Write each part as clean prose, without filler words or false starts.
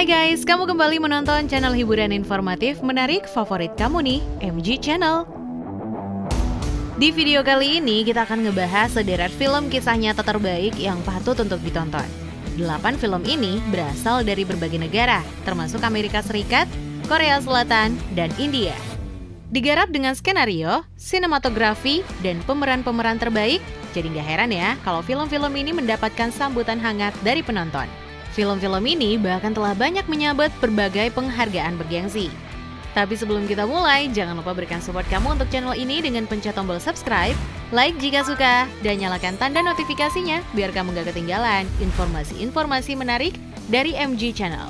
Hai guys, kamu kembali menonton channel hiburan informatif menarik favorit kamu nih, MG Channel. Di video kali ini kita akan ngebahas sederet film kisah nyata terbaik yang patut untuk ditonton. 8 film ini berasal dari berbagai negara, termasuk Amerika Serikat, Korea Selatan, dan India. Digarap dengan skenario, sinematografi, dan pemeran-pemeran terbaik, jadi nggak heran ya kalau film-film ini mendapatkan sambutan hangat dari penonton. Film-film ini bahkan telah banyak menyabet berbagai penghargaan bergengsi. Tapi sebelum kita mulai, jangan lupa berikan support kamu untuk channel ini dengan pencet tombol subscribe, like jika suka, dan nyalakan tanda notifikasinya biar kamu gak ketinggalan informasi-informasi menarik dari MG Channel.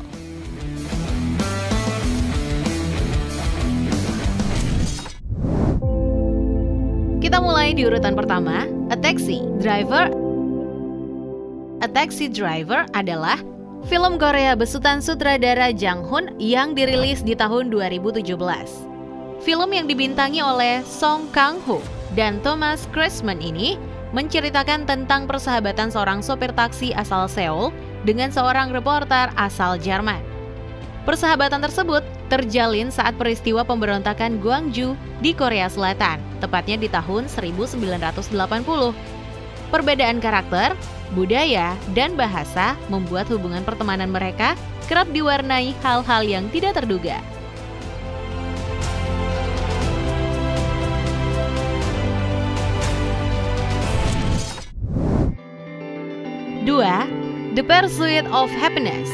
Kita mulai di urutan pertama, A Taxi Driver adalah film Korea besutan sutradara Jang Hoon yang dirilis di tahun 2017. Film yang dibintangi oleh Song Kang-ho dan Thomas Kretschmann ini menceritakan tentang persahabatan seorang sopir taksi asal Seoul dengan seorang reporter asal Jerman. Persahabatan tersebut terjalin saat peristiwa pemberontakan Gwangju di Korea Selatan, tepatnya di tahun 1980. Perbedaan karakter, budaya, dan bahasa membuat hubungan pertemanan mereka kerap diwarnai hal-hal yang tidak terduga. Dua, The Pursuit of Happiness.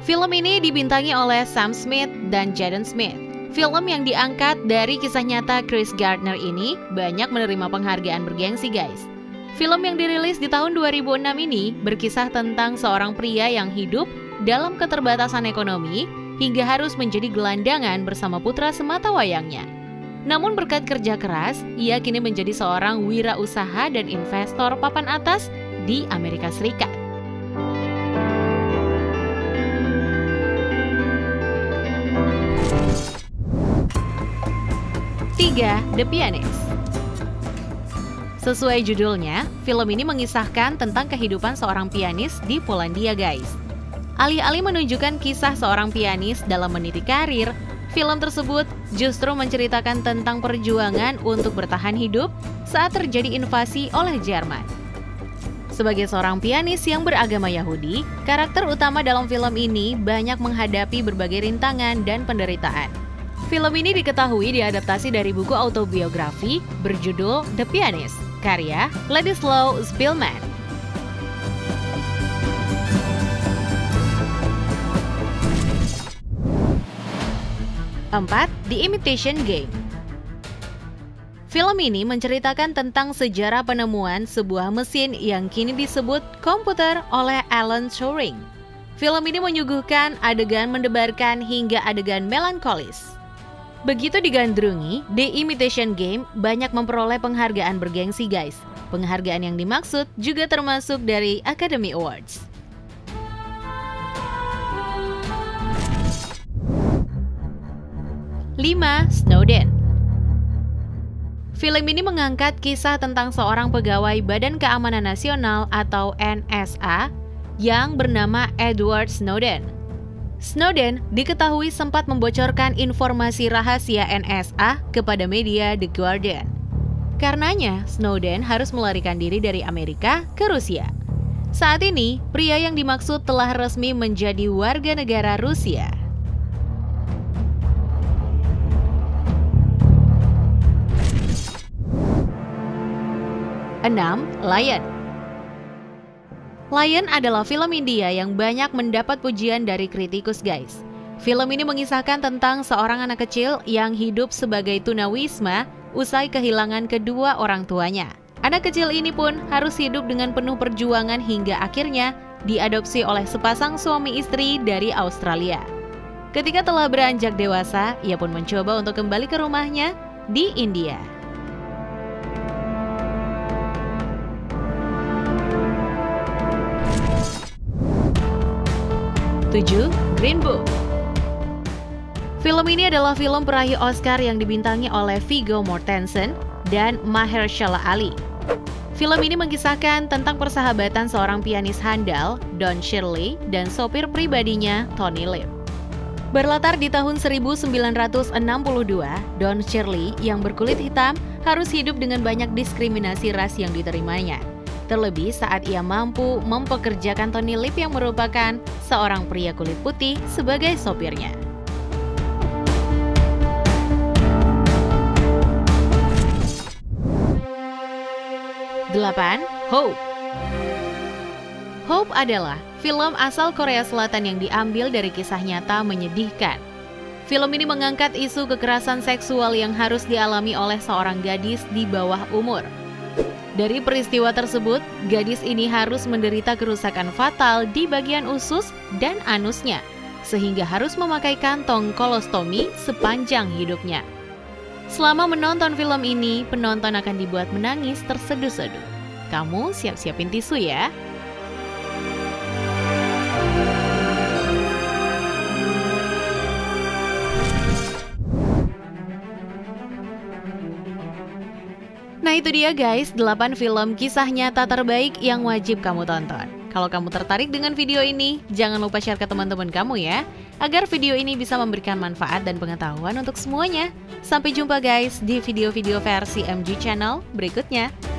Film ini dibintangi oleh Sam Smith dan Jaden Smith. Film yang diangkat dari kisah nyata Chris Gardner ini banyak menerima penghargaan bergengsi guys. Film yang dirilis di tahun 2006 ini berkisah tentang seorang pria yang hidup dalam keterbatasan ekonomi hingga harus menjadi gelandangan bersama putra sematawayangnya. Namun berkat kerja keras, ia kini menjadi seorang wirausaha dan investor papan atas di Amerika Serikat. 3. The Pianist. Sesuai judulnya, film ini mengisahkan tentang kehidupan seorang pianis di Polandia guys. Alih-alih menunjukkan kisah seorang pianis dalam meniti karir, film tersebut justru menceritakan tentang perjuangan untuk bertahan hidup saat terjadi invasi oleh Jerman. Sebagai seorang pianis yang beragama Yahudi, karakter utama dalam film ini banyak menghadapi berbagai rintangan dan penderitaan. Film ini diketahui diadaptasi dari buku autobiografi berjudul The Pianist, karya Ladislaw Spillman. 4. The Imitation Game. Film ini menceritakan tentang sejarah penemuan sebuah mesin yang kini disebut komputer oleh Alan Turing. Film ini menyuguhkan adegan mendebarkan hingga adegan melankolis. Begitu digandrungi, The Imitation Game banyak memperoleh penghargaan bergengsi guys. Penghargaan yang dimaksud juga termasuk dari Academy Awards. 5. Snowden. Film ini mengangkat kisah tentang seorang pegawai Badan Keamanan Nasional atau NSA yang bernama Edward Snowden. Snowden diketahui sempat membocorkan informasi rahasia NSA kepada media The Guardian. Karenanya, Snowden harus melarikan diri dari Amerika ke Rusia. Saat ini, pria yang dimaksud telah resmi menjadi warga negara Rusia. 6. Lion. Lion adalah film India yang banyak mendapat pujian dari kritikus guys. Film ini mengisahkan tentang seorang anak kecil yang hidup sebagai tunawisma usai kehilangan kedua orang tuanya. Anak kecil ini pun harus hidup dengan penuh perjuangan hingga akhirnya diadopsi oleh sepasang suami istri dari Australia. Ketika telah beranjak dewasa, ia pun mencoba untuk kembali ke rumahnya di India. 7. Green Book. Film ini adalah film peraih Oscar yang dibintangi oleh Viggo Mortensen dan Mahershala Ali. Film ini mengisahkan tentang persahabatan seorang pianis handal, Don Shirley, dan sopir pribadinya, Tony Lip. Berlatar di tahun 1962, Don Shirley yang berkulit hitam harus hidup dengan banyak diskriminasi ras yang diterimanya. Terlebih saat ia mampu mempekerjakan Tony Lip yang merupakan seorang pria kulit putih sebagai sopirnya. 8. Hope. Hope adalah film asal Korea Selatan yang diambil dari kisah nyata menyedihkan. Film ini mengangkat isu kekerasan seksual yang harus dialami oleh seorang gadis di bawah umur. Dari peristiwa tersebut, gadis ini harus menderita kerusakan fatal di bagian usus dan anusnya, sehingga harus memakai kantong kolostomi sepanjang hidupnya. Selama menonton film ini, penonton akan dibuat menangis terseduh-seduh. Kamu siap-siapin tisu ya. Nah itu dia guys, 8 film kisah nyata terbaik yang wajib kamu tonton. Kalau kamu tertarik dengan video ini, jangan lupa share ke teman-teman kamu ya, agar video ini bisa memberikan manfaat dan pengetahuan untuk semuanya. Sampai jumpa guys di video-video versi MG Channel berikutnya.